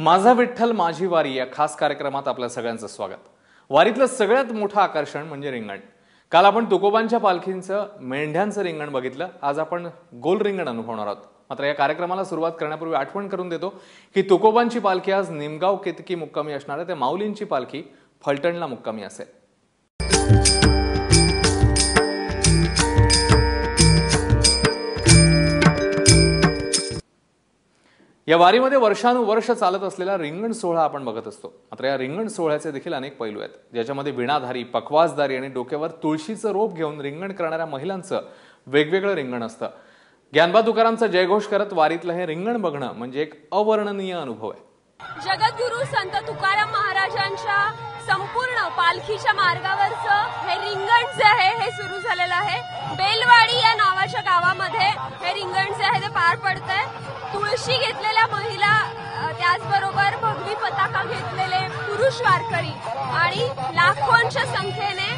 माझा विठ्ठल माझी वारी या खास कार्यक्रमात आपल्या सगळ्यांचं स्वागत। वारीतलं सगळ्यात मोठं आकर्षण म्हणजे रिंगण। काल आपण तुकोबांच्या पालखींचं मेंढ्यांचं रिंगण बघितलं, आज आपण गोल रिंगण अनुभवणार आहोत। मात्र या कार्यक्रमाला सुरुवात करण्यापूर्वी आठवण करून देतो की तुकोबांची पालखी आज निमगाव केतकी मुक्कामी असणार आहे, त्या माऊलींची पालखी फलटणला मुक्कामी असेल। या वारीमध्ये वर्षानुवर्ष चालत असलेला रिंगण सोहळा आपण बघत असतो। मात्र या रिंगण सोहळ्याचे देखील अनेक पैलू आहेत, ज्याच्यामध्ये विणाधारी, पखवाजदारी आणि डोक्यावर तुळशीचं रोप घेऊन रिंगण करणाऱ्या महिलांचं वेगवेगळं रिंगण असतं। ज्ञानबा तुकारामचा जयघोष करत वारीतलं हे रिंगण बघणं म्हणजे एक अवर्णनीय अनुभव आहे। जगद्गुरु संत तुकाराम महाराजांच्या संपूर्ण पालखीच्या मार्गावरचं हे रिंगण जे आहे हे सुरू झालेलं आहे। बेलवाडी या नावाच्या गावामध्ये हे रिंगण जे आहे ते पार पडतंय। तुळशी घेतलेल्या महिला, त्याचबरोबर भगवी पताका घेतलेले पुरुष वारकरी आणि लाखोंच्या संख्येने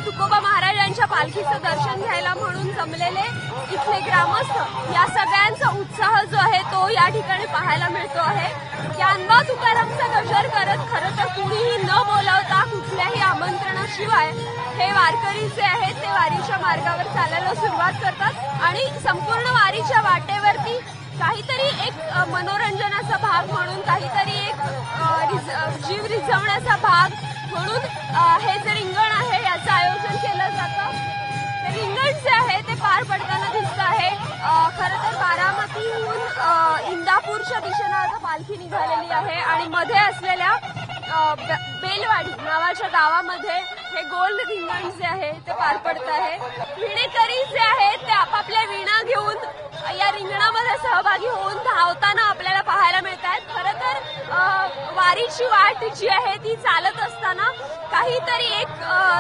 तुकोबा महाराजांच्या पालखीचं दर्शन घ्यायला म्हणून जमलेले इथले ग्रामस्थ, या सगळ्यांचा उत्साह जो आहे तो या ठिकाणी पाहायला मिळतो आहे। ज्ञानबा तुकारामचा गजर करत खरं तर कुणीही न बोलावता कुठल्याही आमंत्रणाशिवाय हे वारकरी जे आहेत ते वारीच्या मार्गावर चालायला सुरुवात करतात आणि संपूर्ण वारीच्या वाटेवरती काहीतरी एक मनोरंजनाचा भाग म्हणून, काहीतरी एक जीव रिझवण्याचा भाग म्हणून हे जे रिंगण आहे याचं आयोजन केलं जातं। हे रिंगण जे आहे ते पार पडताना दिसतं आहे। खरं तर बारामतीहून इंदापूरच्या दिशेनं आता पालखी निघालेली आहे आणि मध्ये असलेल्या बेलवाडी नावाच्या गावामध्ये हे गोल रिंगण जे आहे ते पार पडत आहे। विणेकरी जे आहेत ते आपापल्या विणा घेऊन या रिंगणामध्ये सहभागी होऊन धावताना आपल्याला पाहायला मिळतात। खरं तर वारीची वाट जी आहे ती चालत असताना काहीतरी एक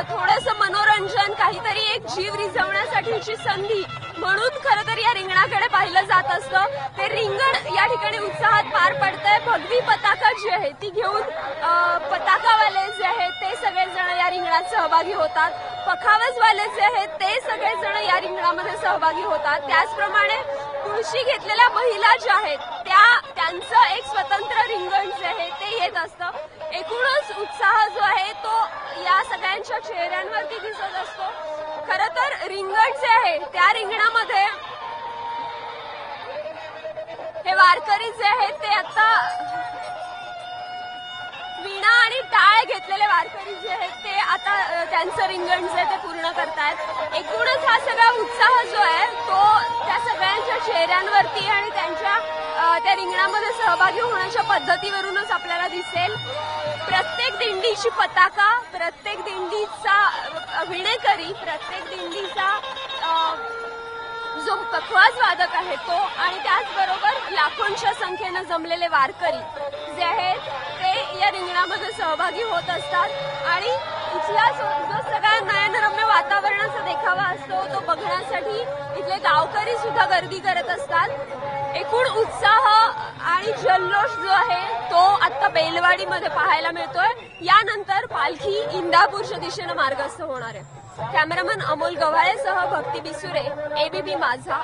थोडंसं मनोरंजन, काहीतरी एक जीव रिझवण्यासाठीची संधी म्हणून खरं तर या रिंगणाकडे पाहिलं जात असतं। ते रिंगण या ठिकाणी उत्साहात पार पडतंय। भगवी पताका जी आहे ती घेऊन पताकावाले जे आहेत ते सगळेजण या रिंगणात सहभागी होतात। पखावजवाले जे आहेत ते सगळेजण या रिंगणामध्ये सहभागी होतात। त्याचप्रमाणे तुळशी घेतलेल्या महिला ज्या आहेत त्यांचं एक स्वतंत्र रिंगण जे आहे ते येत असतं। एकूणच उत्साह जो आहे तो या सगळ्यांच्या चेहऱ्यांवरती दिसत असतो। खरं तर रिंगण जे आहे त्या रिंगणामध्ये हे वारकरी जे आहेत ते आता वीणा आणि टाळ घेतलेले वारकरी जे आहेत ते आता त्यांचं रिंगण जे ते पूर्ण करतायत। एकूणच हा सगळा उत्साह जो आहे तो त्या सगळ्यांच्या चेहऱ्यांवरती आणि त्यांच्या त्या रिंगणामध्ये सहभागी होण्याच्या पद्धतीवरूनच आपल्याला दिसेल। प्रत्येक दिंडीची पताका, प्रत्येक दिंडीचा विणेकरी, प्रत्येक दिंडीचा जो पखवाज वादक आहे तो आणि त्याचबरोबर लाखोंच्या संख्येनं जमलेले वारकरी जे आहेत ते या रिंगणामध्ये सहभागी होत असतात आणि इथला जो सगळा नयनरम्य वातावरणाचा देखावा असतो तो बघण्यासाठी इथले गावकरी सुद्धा गर्दी करत असतात। एकूण उत्साह आणि जल्लोष जो आहे तो आता बेलवाडीमध्ये पाहायला मिळतोय। यानंतर पालखी इंदापूरच्या दिशेनं मार्गस्थ होणार आहे। कॅमेरामन अमोल गव्हाळेसह भक्ती बिसुरे, एबीपी माझा।